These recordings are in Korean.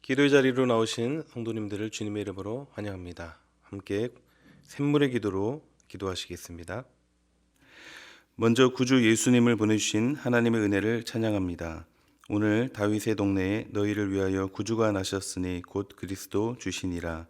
기도의 자리로 나오신 성도님들을 주님의 이름으로 환영합니다. 함께 샘물의 기도로 기도하시겠습니다. 먼저 구주 예수님을 보내주신 하나님의 은혜를 찬양합니다. 오늘 다윗의 동네에 너희를 위하여 구주가 나셨으니 곧 그리스도 주시니라.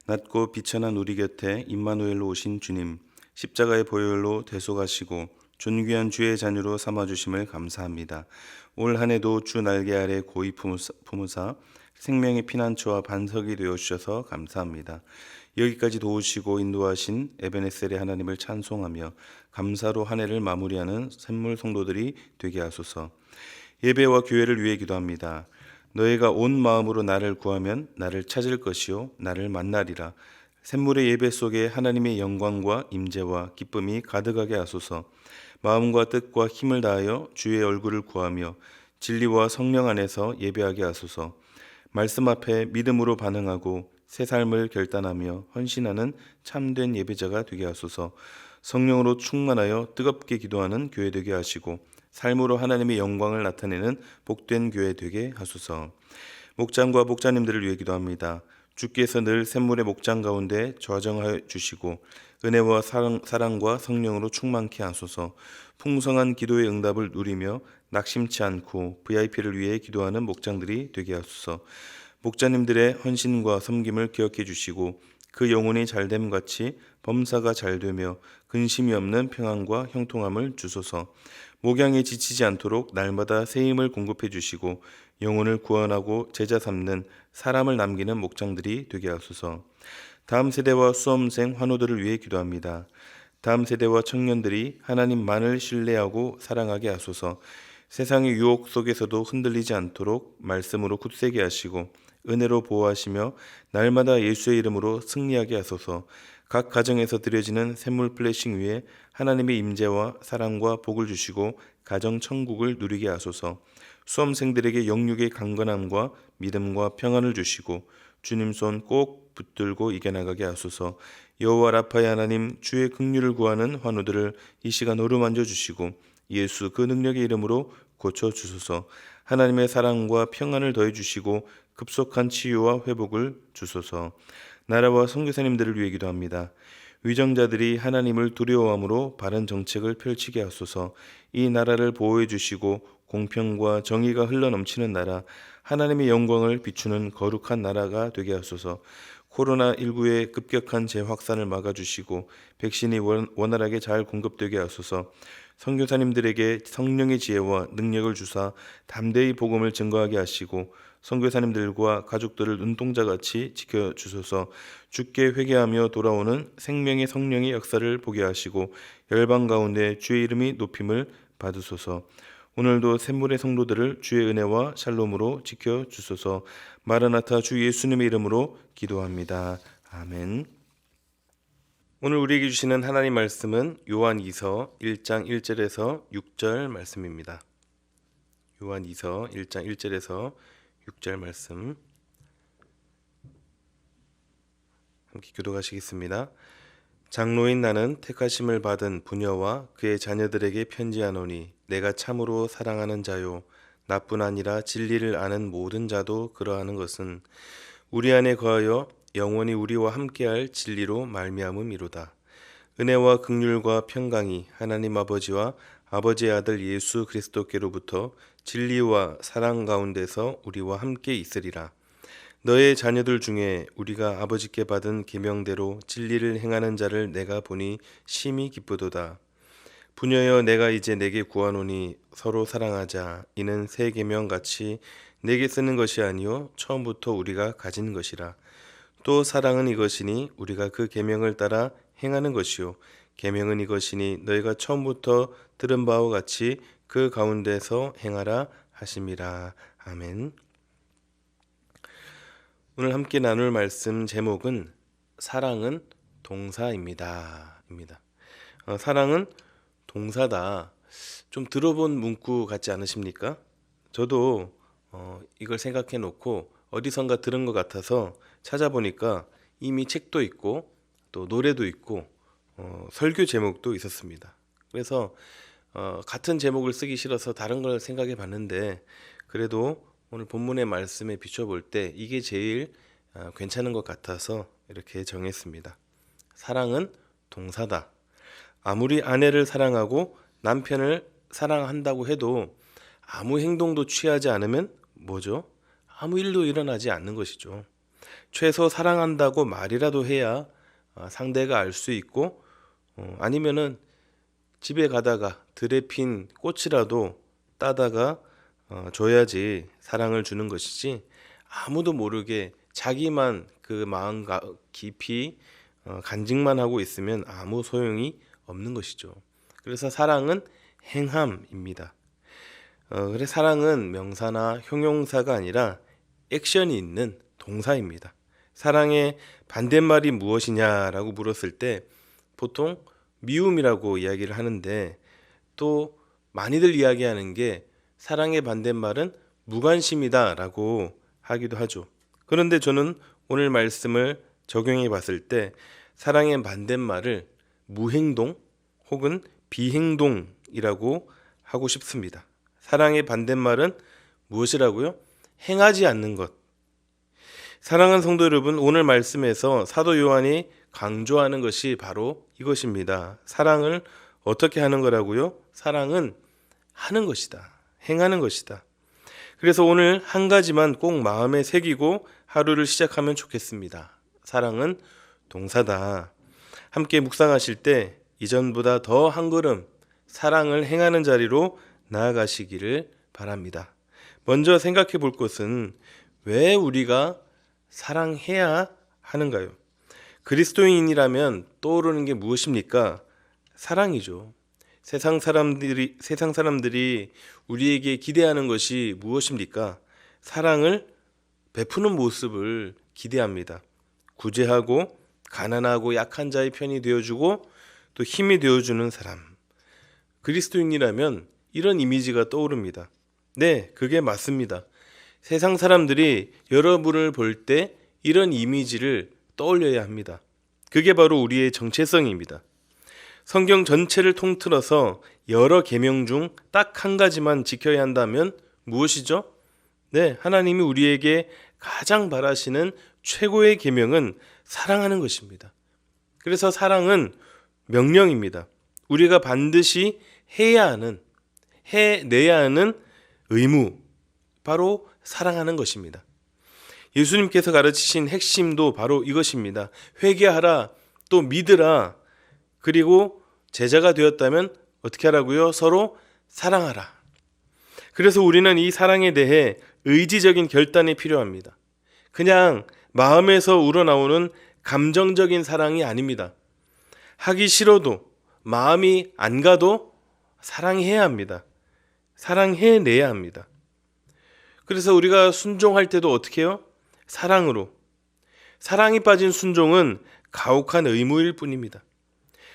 낮고 비천한 우리 곁에 임마누엘로 오신 주님, 십자가의 보혈로 대속하시고 존귀한 주의 자녀로 삼아주심을 감사합니다. 올 한 해도 주 날개 아래 고이 품으사 생명의 피난처와 반석이 되어주셔서 감사합니다. 여기까지 도우시고 인도하신 에베네셀의 하나님을 찬송하며 감사로 한 해를 마무리하는 샘물 성도들이 되게 하소서. 예배와 교회를 위해 기도합니다. 너희가 온 마음으로 나를 구하면 나를 찾을 것이요 나를 만나리라. 샘물의 예배 속에 하나님의 영광과 임재와 기쁨이 가득하게 하소서. 마음과 뜻과 힘을 다하여 주의 얼굴을 구하며 진리와 성령 안에서 예배하게 하소서. 말씀 앞에 믿음으로 반응하고 새 삶을 결단하며 헌신하는 참된 예배자가 되게 하소서. 성령으로 충만하여 뜨겁게 기도하는 교회 되게 하시고 삶으로 하나님의 영광을 나타내는 복된 교회 되게 하소서. 목장과 목자님들을 위해 기도합니다. 주께서 늘 샘물의 목장 가운데 좌정하여 주시고 은혜와 사랑과 성령으로 충만케 하소서. 풍성한 기도의 응답을 누리며 낙심치 않고 VIP를 위해 기도하는 목장들이 되게 하소서. 목자님들의 헌신과 섬김을 기억해 주시고 그 영혼이 잘됨 같이 범사가 잘되며 근심이 없는 평안과 형통함을 주소서. 목양에 지치지 않도록 날마다 새 힘을 공급해 주시고 영혼을 구원하고 제자 삼는 사람을 남기는 목장들이 되게 하소서. 다음 세대와 수험생 환우들을 위해 기도합니다. 다음 세대와 청년들이 하나님만을 신뢰하고 사랑하게 하소서. 세상의 유혹 속에서도 흔들리지 않도록 말씀으로 굳세게 하시고 은혜로 보호하시며 날마다 예수의 이름으로 승리하게 하소서. 각 가정에서 드려지는 샘물 플래싱 위에 하나님의 임재와 사랑과 복을 주시고 가정 천국을 누리게 하소서. 수험생들에게 영육의 강건함과 믿음과 평안을 주시고 주님 손 꼭 붙들고 이겨나가게 하소서. 여호와 라파의 하나님 주의 긍휼을 구하는 환우들을 이 시간 어루만져 주시고 예수 그 능력의 이름으로 고쳐주소서. 하나님의 사랑과 평안을 더해 주시고 급속한 치유와 회복을 주소서. 나라와 선교사님들을 위해 기도합니다. 위정자들이 하나님을 두려워함으로 바른 정책을 펼치게 하소서. 이 나라를 보호해 주시고 공평과 정의가 흘러넘치는 나라, 하나님의 영광을 비추는 거룩한 나라가 되게 하소서. 코로나19의 급격한 재확산을 막아주시고 백신이 원활하게 잘 공급되게 하소서. 선교사님들에게 성령의 지혜와 능력을 주사 담대히 복음을 증거하게 하시고 선교사님들과 가족들을 눈동자같이 지켜주소서. 주께 회개하며 돌아오는 생명의 성령의 역사를 보게 하시고 열방 가운데 주의 이름이 높임을 받으소서. 오늘도 샘물의 성도들을 주의 은혜와 샬롬으로 지켜주소서. 마라나타 주 예수님의 이름으로 기도합니다. 아멘. 오늘 우리에게 주시는 하나님 말씀은 요한 2서 1장 1절에서 6절 말씀입니다. 요한 2서 1장 1절에서 6절 말씀 함께 교독하시겠습니다. 장로인 나는 택하심을 받은 부녀와 그의 자녀들에게 편지하노니 내가 참으로 사랑하는 자요 나뿐 아니라 진리를 아는 모든 자도 그러하는 것은 우리 안에 거하여 영원히 우리와 함께할 진리로 말미암음이로다. 은혜와 긍휼과 평강이 하나님 아버지와 아버지의 아들 예수 그리스도께로부터 진리와 사랑 가운데서 우리와 함께 있으리라. 너의 자녀들 중에 우리가 아버지께 받은 계명대로 진리를 행하는 자를 내가 보니 심히 기쁘도다. 부녀여 내가 이제 내게 구하노니 서로 사랑하자. 이는 새 계명 같이 내게 쓰는 것이 아니요 처음부터 우리가 가진 것이라. 또 사랑은 이것이니 우리가 그 계명을 따라 행하는 것이요 계명은 이것이니 너희가 처음부터 들은 바와 같이 그 가운데서 행하라 하심이라. 아멘. 오늘 함께 나눌 말씀 제목은 사랑은 동사입니다. 사랑은 동사다. 좀 들어본 문구 같지 않으십니까? 저도 이걸 생각해 놓고 어디선가 들은 것 같아서 찾아보니까 이미 책도 있고 또 노래도 있고 설교 제목도 있었습니다. 그래서 같은 제목을 쓰기 싫어서 다른 걸 생각해 봤는데 그래도 오늘 본문의 말씀에 비춰볼 때 이게 제일 괜찮은 것 같아서 이렇게 정했습니다. 사랑은 동사다. 아무리 아내를 사랑하고 남편을 사랑한다고 해도 아무 행동도 취하지 않으면 뭐죠? 아무 일도 일어나지 않는 것이죠. 최소 사랑한다고 말이라도 해야 상대가 알 수 있고, 아니면은 집에 가다가 들에 핀 꽃이라도 따다가 줘야지 사랑을 주는 것이지, 아무도 모르게 자기만 그 마음 깊이 간직만 하고 있으면 아무 소용이 없는 것이죠. 그래서 사랑은 행함입니다. 그래서 사랑은 명사나 형용사가 아니라 액션이 있는 동사입니다. 사랑의 반대말이 무엇이냐라고 물었을 때 보통 미움이라고 이야기를 하는데, 또 많이들 이야기하는 게 사랑의 반대말은 무관심이다라고 하기도 하죠. 그런데 저는 오늘 말씀을 적용해 봤을 때 사랑의 반대말을 무행동 혹은 비행동이라고 하고 싶습니다. 사랑의 반대말은 무엇이라고요? 행하지 않는 것. 사랑하는 성도 여러분, 오늘 말씀에서 사도 요한이 강조하는 것이 바로 이것입니다. 사랑을 어떻게 하는 거라고요? 사랑은 하는 것이다. 행하는 것이다. 그래서 오늘 한 가지만 꼭 마음에 새기고 하루를 시작하면 좋겠습니다. 사랑은 동사다. 함께 묵상하실 때 이전보다 더 한 걸음 사랑을 행하는 자리로 나아가시기를 바랍니다. 먼저 생각해 볼 것은 왜 우리가 사랑해야 하는가요? 그리스도인이라면 떠오르는 게 무엇입니까? 사랑이죠. 세상 사람들이 우리에게 기대하는 것이 무엇입니까? 사랑을 베푸는 모습을 기대합니다. 구제하고 가난하고 약한 자의 편이 되어주고 또 힘이 되어주는 사람. 그리스도인이라면 이런 이미지가 떠오릅니다. 네, 그게 맞습니다. 세상 사람들이 여러분을 볼 때 이런 이미지를 떠올려야 합니다. 그게 바로 우리의 정체성입니다. 성경 전체를 통틀어서 여러 계명 중 딱 한 가지만 지켜야 한다면 무엇이죠? 네, 하나님이 우리에게 가장 바라시는 최고의 계명은 사랑하는 것입니다. 그래서 사랑은 명령입니다. 우리가 반드시 해야 하는, 해내야 하는 의무, 바로 사랑하는 것입니다. 예수님께서 가르치신 핵심도 바로 이것입니다. 회개하라, 또 믿으라, 그리고 제자가 되었다면 어떻게 하라고요? 서로 사랑하라. 그래서 우리는 이 사랑에 대해 의지적인 결단이 필요합니다. 그냥 마음에서 우러나오는 감정적인 사랑이 아닙니다. 하기 싫어도, 마음이 안 가도 사랑해야 합니다. 사랑해내야 합니다. 그래서 우리가 순종할 때도 어떻게 해요? 사랑으로. 사랑이 빠진 순종은 가혹한 의무일 뿐입니다.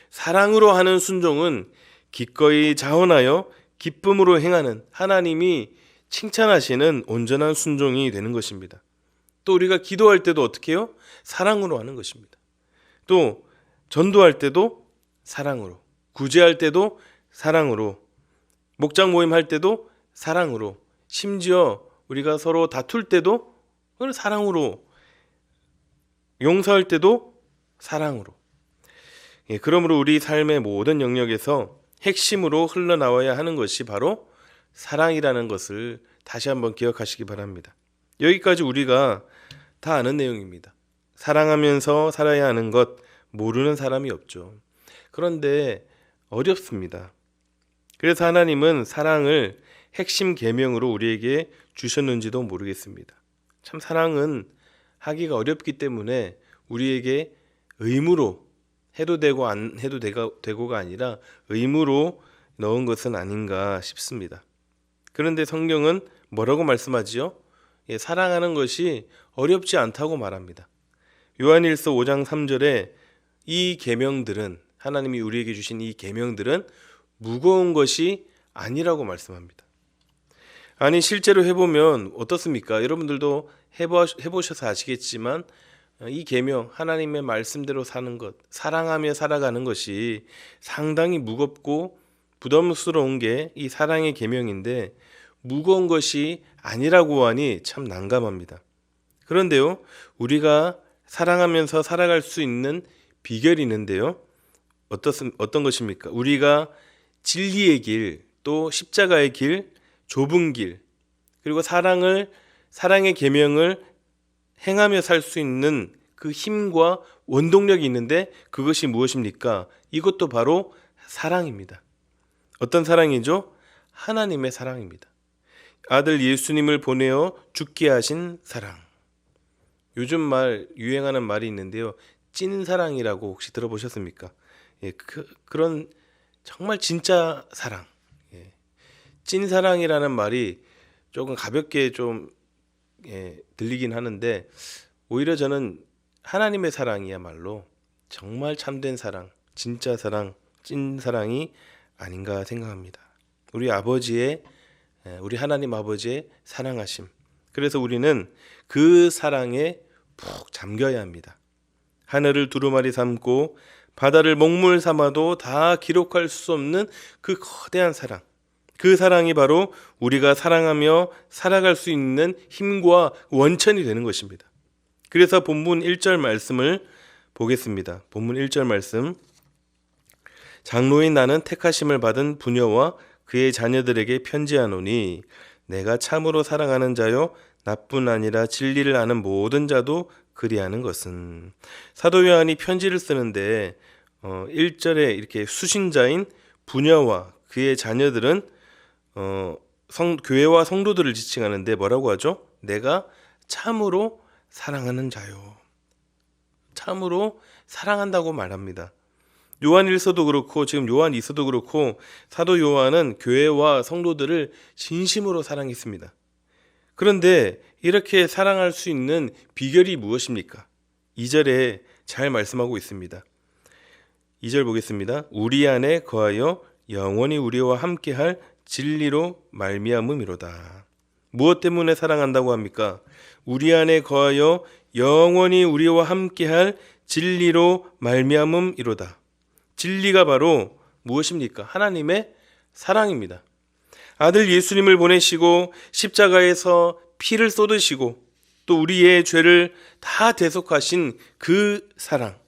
사랑으로 하는 순종은 기꺼이 자원하여 기쁨으로 행하는, 하나님이 칭찬하시는 온전한 순종이 되는 것입니다. 또 우리가 기도할 때도 어떻게 해요? 사랑으로 하는 것입니다. 또 전도할 때도 사랑으로, 구제할 때도 사랑으로, 목장 모임 할 때도 사랑으로, 심지어 우리가 서로 다툴 때도 사랑으로, 용서할 때도 사랑으로. 그러므로 우리 삶의 모든 영역에서 핵심으로 흘러나와야 하는 것이 바로 사랑이라는 것을 다시 한번 기억하시기 바랍니다. 여기까지 우리가 다 아는 내용입니다. 사랑하면서 살아야 하는 것 모르는 사람이 없죠. 그런데 어렵습니다. 그래서 하나님은 사랑을 핵심 계명으로 우리에게 주셨는지도 모르겠습니다. 참 사랑은 하기가 어렵기 때문에 우리에게 의무로 해도 되고 안 해도 되고가 아니라 의무로 넣은 것은 아닌가 싶습니다. 그런데 성경은 뭐라고 말씀하지요? 사랑하는 것이 어렵지 않다고 말합니다. 요한일서 5장 3절에 이 계명들은, 하나님이 우리에게 주신 이 계명들은 무거운 것이 아니라고 말씀합니다. 아니 실제로 해보면 어떻습니까? 여러분들도 해보셔서 아시겠지만 이 계명, 하나님의 말씀대로 사는 것, 사랑하며 살아가는 것이 상당히 무겁고 부담스러운 게 이 사랑의 계명인데, 무거운 것이 아니라고 하니 참 난감합니다. 그런데요, 우리가 사랑하면서 살아갈 수 있는 비결이 있는데요. 어떤 것입니까? 우리가 진리의 길, 또 십자가의 길, 좁은 길, 그리고 사랑의 계명을 행하며 살 수 있는 그 힘과 원동력이 있는데 그것이 무엇입니까? 이것도 바로 사랑입니다. 어떤 사랑이죠? 하나님의 사랑입니다. 아들 예수님을 보내어 죽게 하신 사랑. 요즘 유행하는 말이 있는데요. 찐사랑이라고 혹시 들어보셨습니까? 예, 그런 정말 진짜 사랑. 예, 찐사랑이라는 말이 조금 가볍게 좀 들리긴 하는데 오히려 저는 하나님의 사랑이야말로 정말 참된 사랑, 진짜 사랑, 찐사랑이 아닌가 생각합니다. 우리 하나님 아버지의 사랑하심. 그래서 우리는 그 사랑에 푹 잠겨야 합니다. 하늘을 두루마리 삼고 바다를 먹물 삼아도 다 기록할 수 없는 그 거대한 사랑. 그 사랑이 바로 우리가 사랑하며 살아갈 수 있는 힘과 원천이 되는 것입니다. 그래서 본문 1절 말씀을 보겠습니다. 본문 1절 말씀. 장로인 나는 택하심을 받은 부녀와 그의 자녀들에게 편지하노니 내가 참으로 사랑하는 자요 나뿐 아니라 진리를 아는 모든 자도 그리하는 것은. 사도 요한이 편지를 쓰는데 1절에 이렇게 수신자인 부녀와 그의 자녀들은 교회와 성도들을 지칭하는데 뭐라고 하죠? 내가 참으로 사랑하는 자요. 참으로 사랑한다고 말합니다. 요한일서도 그렇고 지금 요한이서도 그렇고 사도 요한은 교회와 성도들을 진심으로 사랑했습니다. 그런데 이렇게 사랑할 수 있는 비결이 무엇입니까? 2절에 잘 말씀하고 있습니다. 2절 보겠습니다. 우리 안에 거하여 영원히 우리와 함께할 진리로 말미암음이로다. 무엇 때문에 사랑한다고 합니까? 우리 안에 거하여 영원히 우리와 함께할 진리로 말미암음이로다. 진리가 바로 무엇입니까? 하나님의 사랑입니다. 아들 예수님을 보내시고 십자가에서 피를 쏟으시고 또 우리의 죄를 다 대속하신 그 사랑.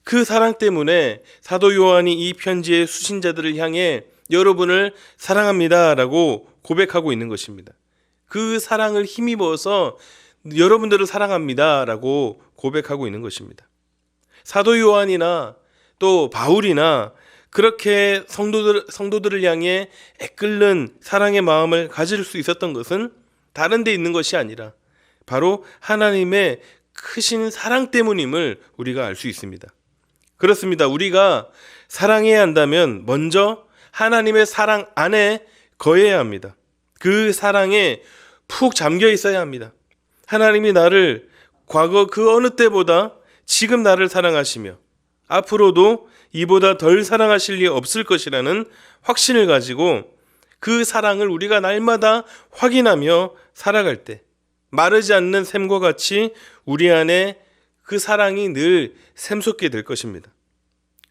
그 사랑 때문에 사도 요한이 이 편지의 수신자들을 향해 여러분을 사랑합니다 라고 고백하고 있는 것입니다. 그 사랑을 힘입어서 여러분들을 사랑합니다 라고 고백하고 있는 것입니다. 사도 요한이나 또 바울이나 그렇게 성도들을 향해 애끓는 사랑의 마음을 가질 수 있었던 것은 다른 데 있는 것이 아니라 바로 하나님의 크신 사랑 때문임을 우리가 알 수 있습니다. 그렇습니다. 우리가 사랑해야 한다면 먼저 하나님의 사랑 안에 거해야 합니다. 그 사랑에 푹 잠겨 있어야 합니다. 하나님이 나를 과거 그 어느 때보다 지금 나를 사랑하시며 앞으로도 이보다 덜 사랑하실 리 없을 것이라는 확신을 가지고 그 사랑을 우리가 날마다 확인하며 살아갈 때 마르지 않는 샘과 같이 우리 안에 그 사랑이 늘 샘솟게 될 것입니다.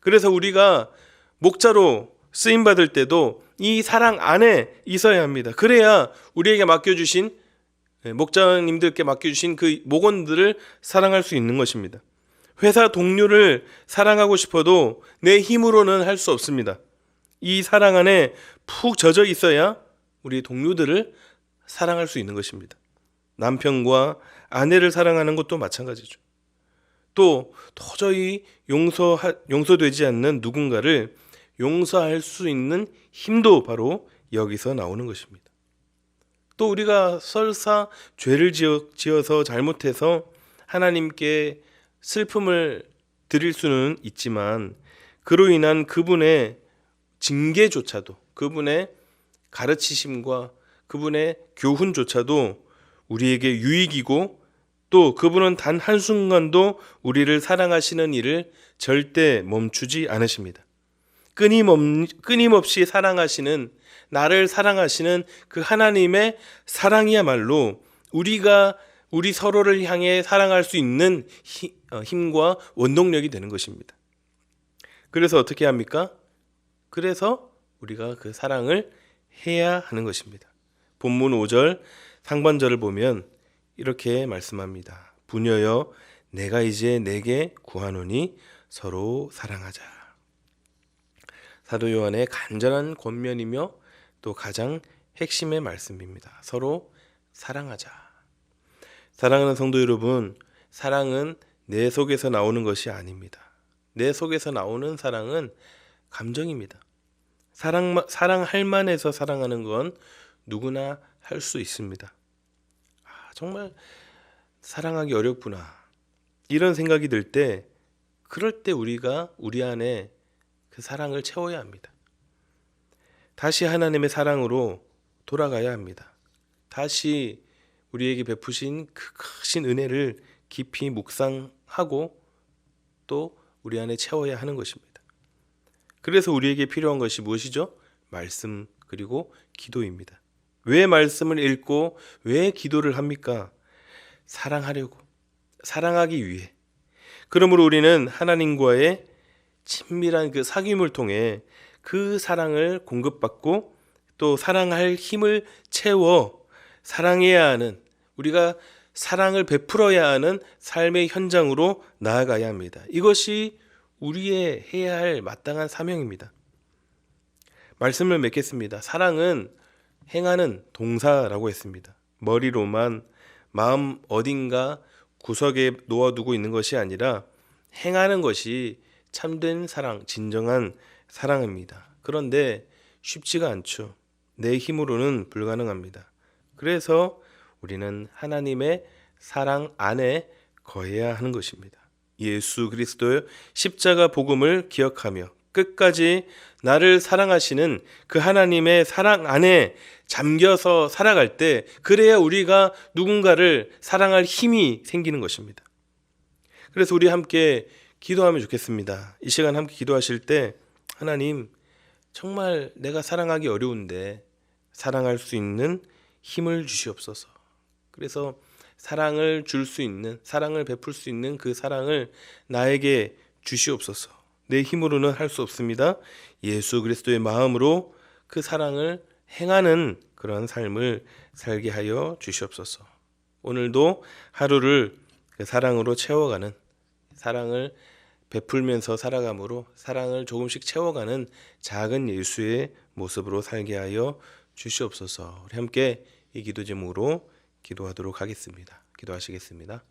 그래서 우리가 목자로 쓰임받을 때도 이 사랑 안에 있어야 합니다. 그래야 우리에게 맡겨주신 목자님들께 맡겨주신 그 목원들을 사랑할 수 있는 것입니다. 회사 동료를 사랑하고 싶어도 내 힘으로는 할 수 없습니다. 이 사랑 안에 푹 젖어 있어야 우리 동료들을 사랑할 수 있는 것입니다. 남편과 아내를 사랑하는 것도 마찬가지죠. 또 도저히 용서되지 않는 누군가를 용서할 수 있는 힘도 바로 여기서 나오는 것입니다. 또 우리가 설사 죄를 지어서 잘못해서 하나님께 슬픔을 드릴 수는 있지만 그로 인한 그분의 징계조차도, 그분의 가르치심과 그분의 교훈조차도 우리에게 유익이고 또 그분은 단 한순간도 우리를 사랑하시는 일을 절대 멈추지 않으십니다. 끊임없이 사랑하시는, 나를 사랑하시는 그 하나님의 사랑이야말로 우리 서로를 향해 사랑할 수 있는 힘과 원동력이 되는 것입니다. 그래서 어떻게 합니까? 그래서 우리가 그 사랑을 해야 하는 것입니다. 본문 5절 상반절을 보면 이렇게 말씀합니다. 부녀여 내가 이제 내게 구하노니 서로 사랑하자. 사도 요한의 간절한 권면이며 또 가장 핵심의 말씀입니다. 서로 사랑하자. 사랑하는 성도 여러분, 사랑은 내 속에서 나오는 것이 아닙니다. 내 속에서 나오는 사랑은 감정입니다. 사랑할 만해서 사랑하는 건 누구나 할 수 있습니다. 정말 사랑하기 어렵구나. 이런 생각이 들 때, 그럴 때 우리가 우리 안에 그 사랑을 채워야 합니다. 다시 하나님의 사랑으로 돌아가야 합니다. 다시 우리에게 베푸신 그 크신 은혜를 깊이 묵상하고 또 우리 안에 채워야 하는 것입니다. 그래서 우리에게 필요한 것이 무엇이죠? 말씀 그리고 기도입니다. 왜 말씀을 읽고 왜 기도를 합니까? 사랑하려고, 사랑하기 위해. 그러므로 우리는 하나님과의 친밀한 그 사귐을 통해 그 사랑을 공급받고 또 사랑할 힘을 채워 사랑해야 하는, 우리가 사랑을 베풀어야 하는 삶의 현장으로 나아가야 합니다. 이것이 우리의 해야 할 마땅한 사명입니다. 말씀을 맺겠습니다. 사랑은 행하는 동사라고 했습니다. 머리로만 마음 어딘가 구석에 놓아두고 있는 것이 아니라 행하는 것이 참된 사랑, 진정한 사랑입니다. 그런데 쉽지가 않죠. 내 힘으로는 불가능합니다. 그래서 우리는 하나님의 사랑 안에 거해야 하는 것입니다. 예수 그리스도의 십자가 복음을 기억하며 끝까지 나를 사랑하시는 그 하나님의 사랑 안에 잠겨서 살아갈 때, 그래야 우리가 누군가를 사랑할 힘이 생기는 것입니다. 그래서 우리 함께 기도하면 좋겠습니다. 이 시간 함께 기도하실 때, 하나님, 정말 내가 사랑하기 어려운데 사랑할 수 있는 힘을 주시옵소서. 그래서 사랑을 줄 수 있는, 사랑을 베풀 수 있는 그 사랑을 나에게 주시옵소서. 내 힘으로는 할 수 없습니다. 예수 그리스도의 마음으로 그 사랑을 행하는 그런 삶을 살게 하여 주시옵소서. 오늘도 하루를 그 사랑으로 채워가는, 사랑을 베풀면서 살아감으로 사랑을 조금씩 채워가는 작은 예수의 모습으로 살게 하여 주시옵소서. 우리 함께 이 기도 제목으로 기도하도록 하겠습니다. 기도하시겠습니다.